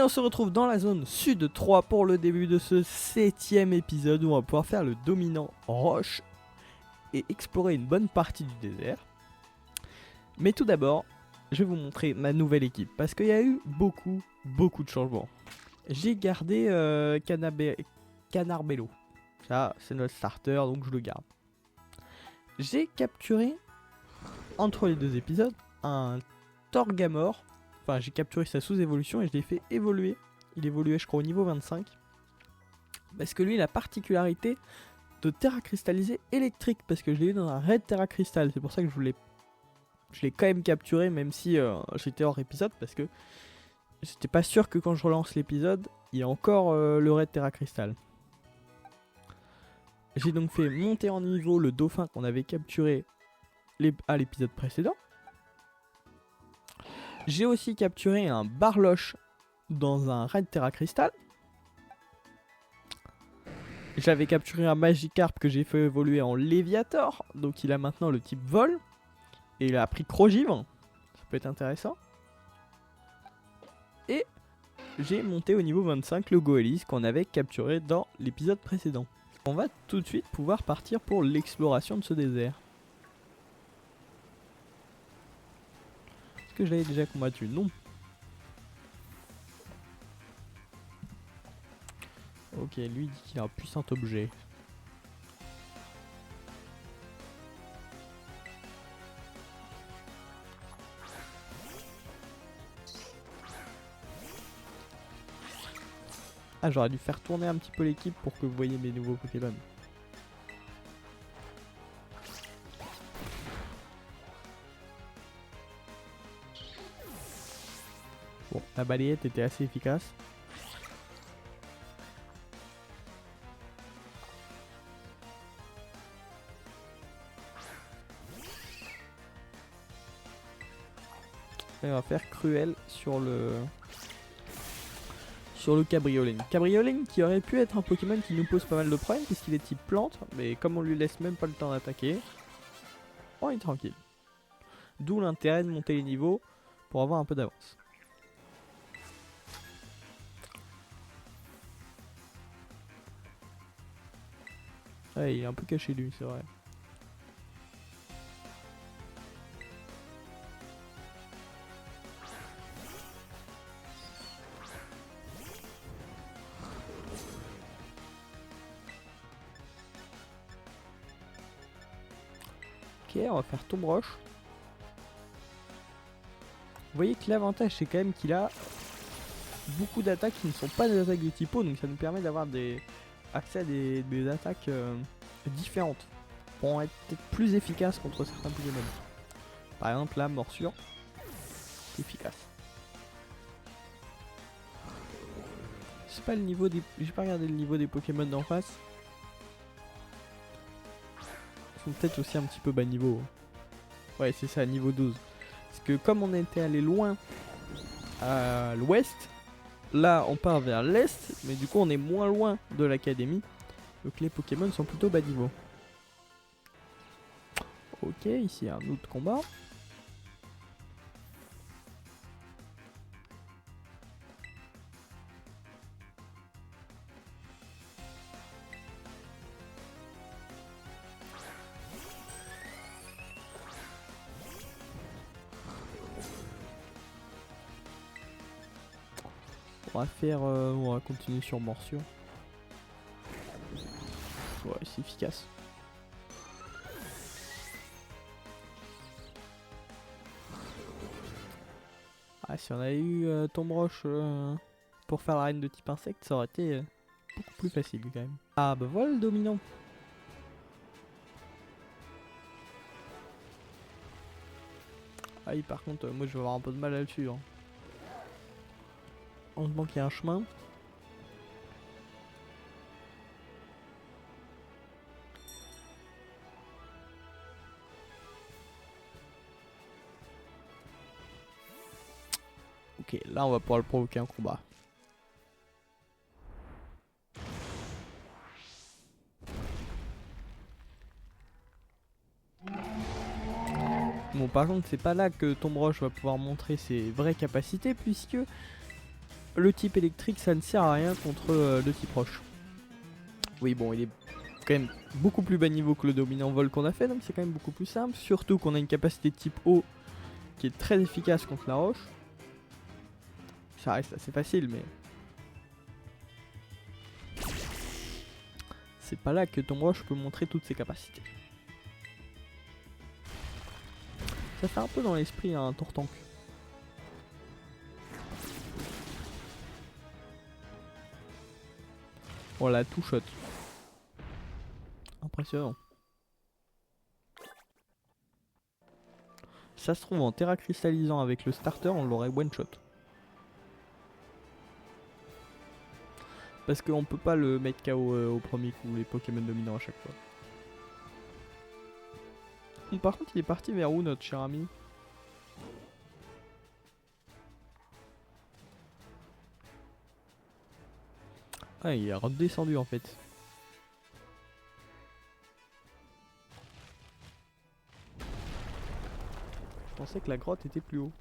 on se retrouve dans la zone sud 3 pour le début de ce 7ème épisode où on va pouvoir faire le dominant roche et explorer une bonne partie du désert. Mais tout d'abord, je vais vous montrer ma nouvelle équipe parce qu'il y a eu beaucoup de changements. J'ai gardé Canarbello. Ça, c'est notre starter, donc je le garde. J'ai capturé, entre les deux épisodes, un Torgamor. Enfin, j'ai capturé sa sous-évolution et je l'ai fait évoluer. Il évoluait, je crois, au niveau 25. Parce que lui, il a la particularité de terra cristallisé électrique. Parce que je l'ai eu dans un raid terra cristal. C'est pour ça que je l'ai quand même capturé, même si j'étais hors épisode. Parce que j'étais pas sûr que quand je relance l'épisode, il y a encore le raid terra cristal. J'ai donc fait monter en niveau le dauphin qu'on avait capturé à l'épisode précédent. J'ai aussi capturé un Barloche dans un raid terra cristal. J'avais capturé un Magikarp que j'ai fait évoluer en Léviator. Donc il a maintenant le type vol. Et il a appris Crogivre. Ça peut être intéressant. Et j'ai monté au niveau 25 le Goélis qu'on avait capturé dans l'épisode précédent. On va tout de suite pouvoir partir pour l'exploration de ce désert. Est-ce que je l'avais déjà combattu? Non. Ok, lui dit qu'il a un puissant objet. Ah, j'aurais dû faire tourner un petit peu l'équipe pour que vous voyez mes nouveaux Pokémon. Bon, la balayette était assez efficace. Et on va faire cruel sur le Cabriolet. Cabriolet qui aurait pu être un Pokémon qui nous pose pas mal de problèmes puisqu'il est type plante, mais comme on lui laisse même pas le temps d'attaquer, on est tranquille. D'où l'intérêt de monter les niveaux pour avoir un peu d'avance. Ouais, il est un peu caché lui, c'est vrai. Ok, on va faire tombe roche. Vous voyez que l'avantage c'est quand même qu'il a beaucoup d'attaques qui ne sont pas des attaques de typo, donc ça nous permet d'avoir accès à des attaques différentes pour être peut-être plus efficace contre certains Pokémon. Par exemple la morsure, c'est efficace. Je sais pas le niveau des. J'ai pas regardé le niveau des Pokémon d'en face. Ils sont peut-être aussi un petit peu bas niveau. Ouais, c'est ça, niveau 12. Parce que comme on était allé loin à l'ouest, là on part vers l'est, mais du coup on est moins loin de l'académie. Donc les Pokémon sont plutôt bas niveau. Ok, ici un autre combat. On va continuer sur morsure. Ouais, c'est efficace. Ah, si on avait eu tombe roche pour faire la reine de type insecte, ça aurait été beaucoup plus facile quand même. Ah bah voilà le dominant. Ah oui, par contre, moi je vais avoir un peu de mal à le suivre. Heureusement qu'il y a un chemin. Ok, là on va pouvoir le provoquer en combat. Bon, par contre, c'est pas là que Tomb Roche va pouvoir montrer ses vraies capacités, puisque le type électrique ça ne sert à rien contre le type roche. Oui bon il est quand même beaucoup plus bas niveau que le dominant vol qu'on a fait, donc c'est quand même beaucoup plus simple. Surtout qu'on a une capacité de type eau qui est très efficace contre la roche. Ça reste assez facile mais... c'est pas là que ton roche peut montrer toutes ses capacités. Ça fait un peu dans l'esprit un Tortank. On l'a tout shot. Impressionnant. Ça se trouve en terra cristallisant avec le starter on l'aurait one shot. Parce qu'on peut pas le mettre KO au premier coup les Pokémon dominants à chaque fois. Bon, par contre il est parti vers où notre cher ami? Ah il est redescendu en fait. Je pensais que la grotte était plus haut.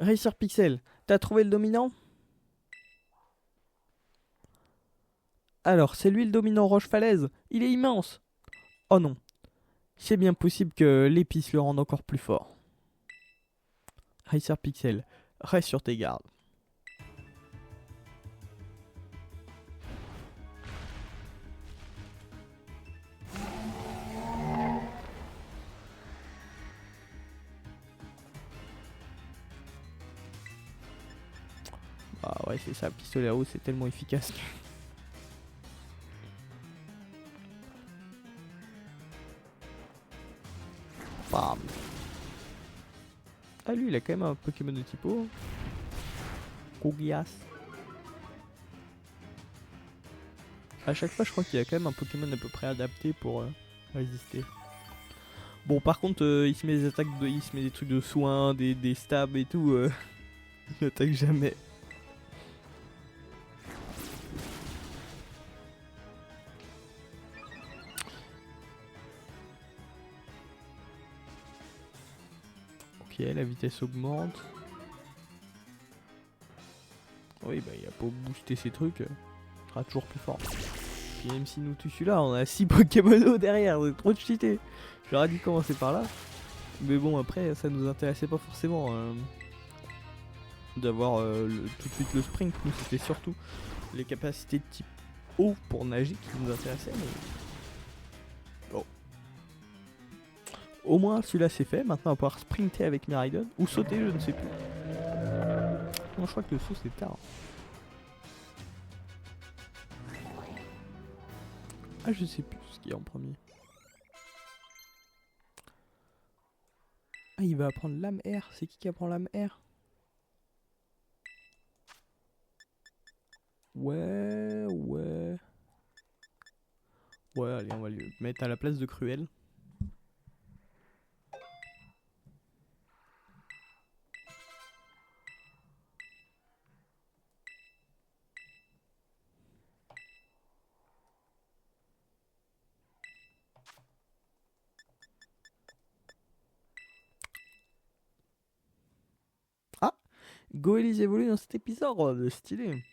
Racer Pixel, t'as trouvé le dominant? Alors, c'est lui le dominant roche-falaise. Il est immense. Oh non. C'est bien possible que l'épice le rende encore plus fort. Racer Pixel, reste sur tes gardes. Ah ouais, c'est ça, pistolet à eau, c'est tellement efficace. Bam. Ah lui, il a quand même un Pokémon de type eau. Kogias. À chaque fois, je crois qu'il y a quand même un Pokémon à peu près adapté pour résister. Bon, par contre, il se met des attaques, il se met des trucs de soins, des stabs et tout. Il n'attaque jamais. Ok, la vitesse augmente. Oui, bah il a pas boosté ses trucs. Il sera toujours plus fort. Puis même si nous tue celui-là, on a 6 Pokémon derrière, c'est trop de cheaté. J'aurais dû commencer par là. Mais bon, après, ça nous intéressait pas forcément d'avoir tout de suite le sprint. Nous, c'était surtout les capacités de type eau pour nager qui nous intéressaient. Mais... bon. Au moins, celui-là, c'est fait. Maintenant, on va pouvoir sprinter avec Miraidon. Ou sauter, je ne sais plus. Non, je crois que le saut, c'est tard. Ah, je sais plus ce qu'il y a en premier. Ah, il va apprendre l'âme R. C'est qui apprend l'âme R? Ouais. Ouais, allez, on va le mettre à la place de Cruel. Ah, Goélis évolue dans cet épisode, stylé.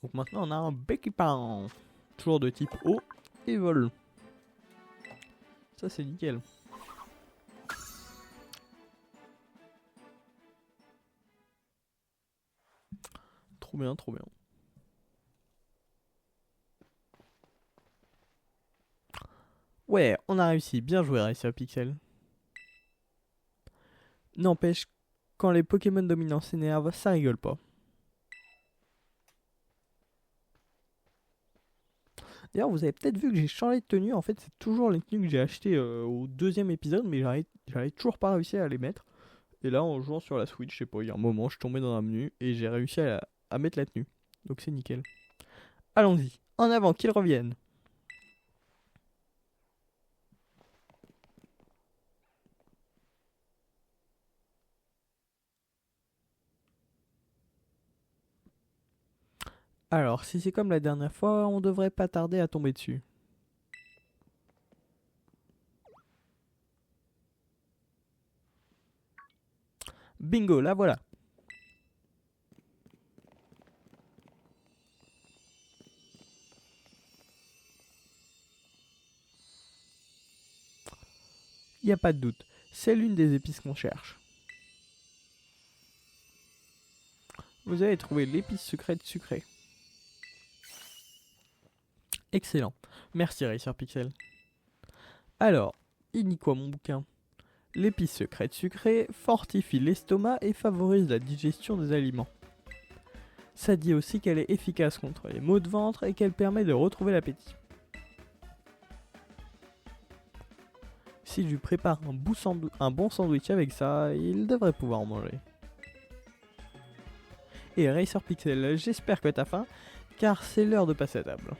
Donc maintenant on a un Becky-Pan. Toujours de type eau et vol. Ça c'est nickel. Trop bien, trop bien. Ouais, on a réussi. Bien joué, Racer Pixel. N'empêche, quand les Pokémon dominants s'énervent, ça rigole pas. D'ailleurs, vous avez peut-être vu que j'ai changé de tenue. En fait, c'est toujours les tenues que j'ai achetées au deuxième épisode, mais j'avais toujours pas réussi à les mettre. Et là, en jouant sur la Switch, je sais pas, il y a un moment, je suis tombé dans un menu et j'ai réussi à mettre la tenue. Donc c'est nickel. Allons-y, en avant, qu'ils reviennent. Alors, si c'est comme la dernière fois, on devrait pas tarder à tomber dessus. Bingo, là voilà. Il n'y a pas de doute, c'est l'une des épices qu'on cherche. Vous avez trouvé l'épice secrète sucrée. Excellent. Merci Racer Pixel. Alors, il dit quoi mon bouquin? L'épice secrète sucrée fortifie l'estomac et favorise la digestion des aliments. Ça dit aussi qu'elle est efficace contre les maux de ventre et qu'elle permet de retrouver l'appétit. Si je lui prépare un bon sandwich avec ça, il devrait pouvoir en manger. Et Racer Pixel, j'espère que t'as faim, car c'est l'heure de passer à table.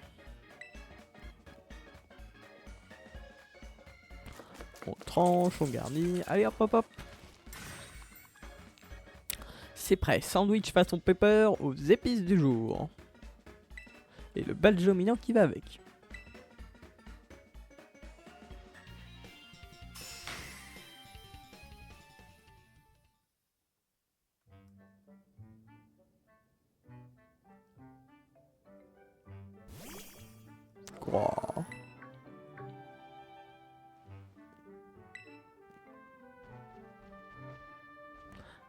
On tranche, on garnit, allez hop hop hop. C'est prêt, sandwich façon pepper aux épices du jour. Et le baljominant qui va avec. Quoi?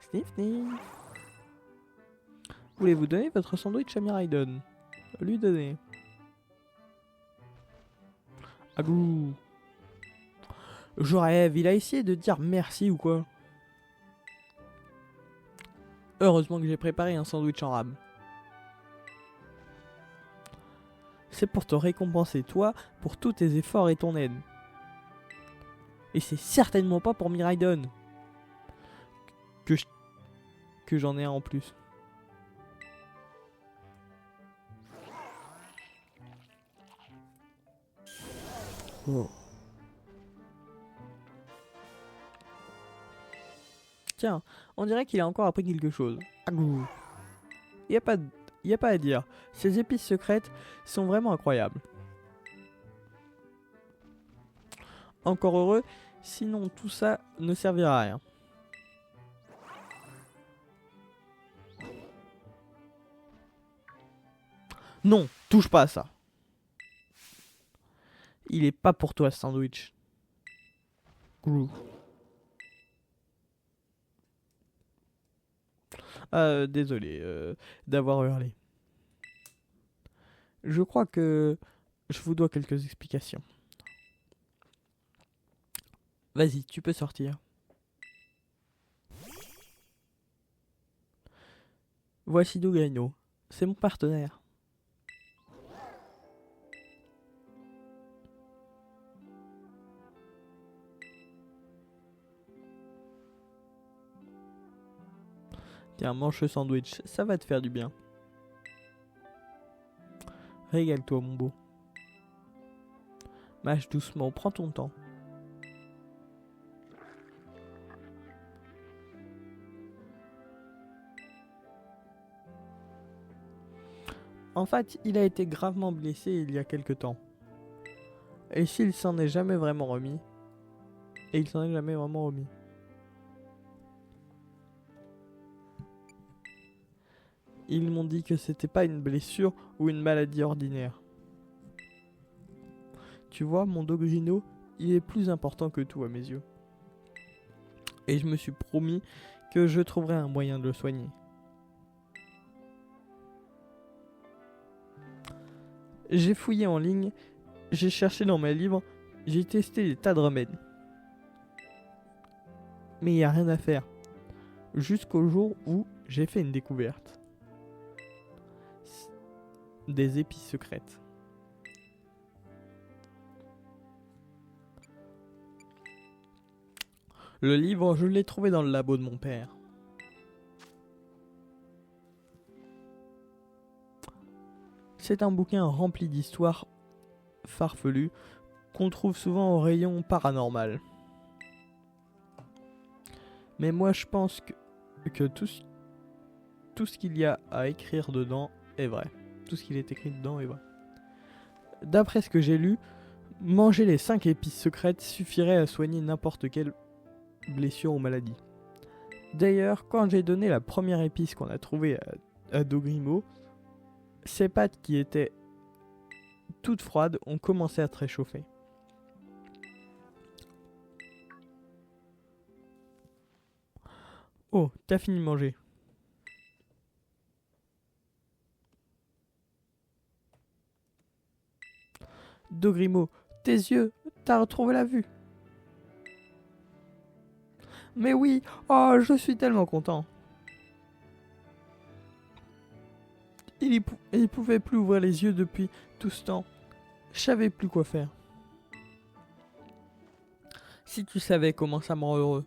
Sniff sniff. Voulez-vous donner votre sandwich à Miraidon? Lui donner. Agou. Je rêve, il a essayé de dire merci ou quoi? Heureusement que j'ai préparé un sandwich en rame. C'est pour te récompenser toi, pour tous tes efforts et ton aide. Et c'est certainement pas pour Miraidon que j'en ai un en plus. Oh. Tiens, on dirait qu'il a encore appris quelque chose. Agou. Y a pas à dire. Ces épices secrètes sont vraiment incroyables. Encore heureux, sinon tout ça ne servira à rien. Non, touche pas à ça. Il est pas pour toi ce sandwich. Grou. Désolé d'avoir hurlé. Je crois que je vous dois quelques explications. Vas-y, tu peux sortir. Voici Dougaino. C'est mon partenaire. Tiens, mange ce sandwich, ça va te faire du bien. Régale-toi, mon beau. Mâche doucement, prends ton temps. En fait, il a été gravement blessé il y a quelque temps. Et s'il s'en est jamais vraiment remis. Et il s'en est jamais vraiment remis. Ils m'ont dit que c'était pas une blessure ou une maladie ordinaire. Tu vois, mon Dogrino, il est plus important que tout à mes yeux. Et je me suis promis que je trouverais un moyen de le soigner. J'ai fouillé en ligne, j'ai cherché dans mes livres, j'ai testé des tas de remèdes. Mais il n'y a rien à faire. Jusqu'au jour où j'ai fait une découverte. Des épices secrètes. Le livre, je l'ai trouvé dans le labo de mon père. C'est un bouquin rempli d'histoires farfelues qu'on trouve souvent au rayon paranormal. Mais moi je pense que tout ce qu'il y a à écrire dedans est vrai. Tout ce qu'il est écrit dedans est vrai. D'après ce que j'ai lu, manger les 5 épices secrètes suffirait à soigner n'importe quelle blessure ou maladie. D'ailleurs, quand j'ai donné la première épice qu'on a trouvée à Dogrimo, ses pattes qui étaient toutes froides ont commencé à se réchauffer. Oh, t'as fini de manger. Dogrimo, tes yeux, t'as retrouvé la vue. Mais oui, oh, je suis tellement content. Il pouvait plus ouvrir les yeux depuis tout ce temps. Je savais plus quoi faire. Si tu savais comment ça me rend heureux.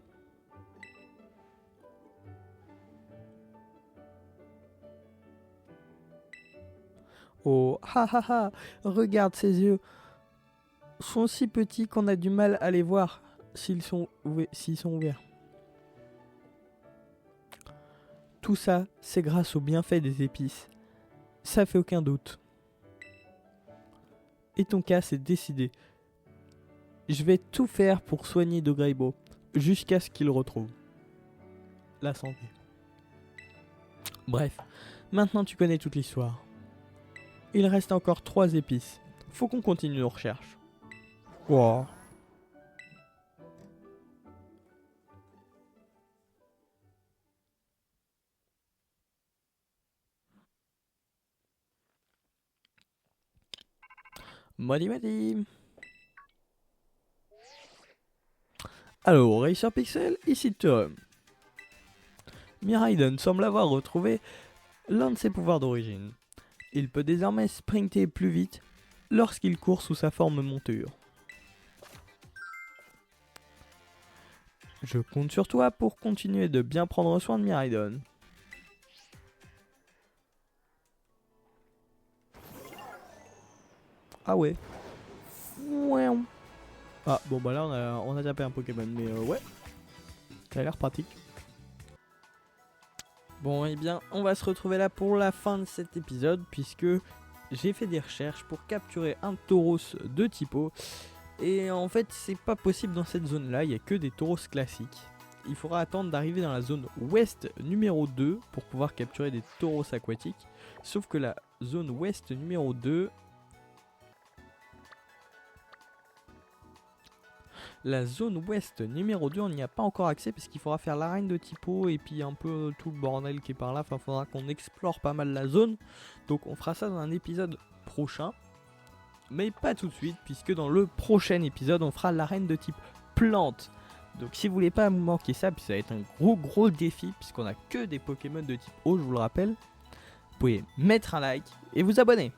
Oh, ha ha ha, regarde ses yeux. Sont si petits qu'on a du mal à les voir s'ils sont ouverts. Tout ça, c'est grâce au bienfait des épices. Ça fait aucun doute. Et ton cas, c'est décidé. Je vais tout faire pour soigner Dogrimo, jusqu'à ce qu'il retrouve la santé. Bref, maintenant tu connais toute l'histoire. Il reste encore 3 épices. Faut qu'on continue nos recherches. Wow. Modi. Alors, Racer Pixel, ici Tom. Miraidon semble avoir retrouvé l'un de ses pouvoirs d'origine. Il peut désormais sprinter plus vite lorsqu'il court sous sa forme monture. Je compte sur toi pour continuer de bien prendre soin de Miraidon. Ah ouais. Ah bon bah là on a tapé un Pokémon mais ouais. Ça a l'air pratique. Bon et bien on va se retrouver là pour la fin de cet épisode puisque j'ai fait des recherches pour capturer un Tauros de typo. Et en fait c'est pas possible dans cette zone là, il n'y a que des Tauros classiques. Il faudra attendre d'arriver dans la zone ouest numéro 2 pour pouvoir capturer des Tauros aquatiques. Sauf que la zone ouest numéro 2... La zone ouest numéro 2, on n'y a pas encore accès parce qu'il faudra faire l'arène de typo et puis un peu tout le bordel qui est par là. Enfin, il faudra qu'on explore pas mal la zone. Donc on fera ça dans un épisode prochain. Mais pas tout de suite puisque dans le prochain épisode, on fera l'arène de type plante. Donc si vous voulez pas vous manquer ça, puis ça va être un gros défi puisqu'on a que des Pokémon de type eau, je vous le rappelle. Vous pouvez mettre un like et vous abonner.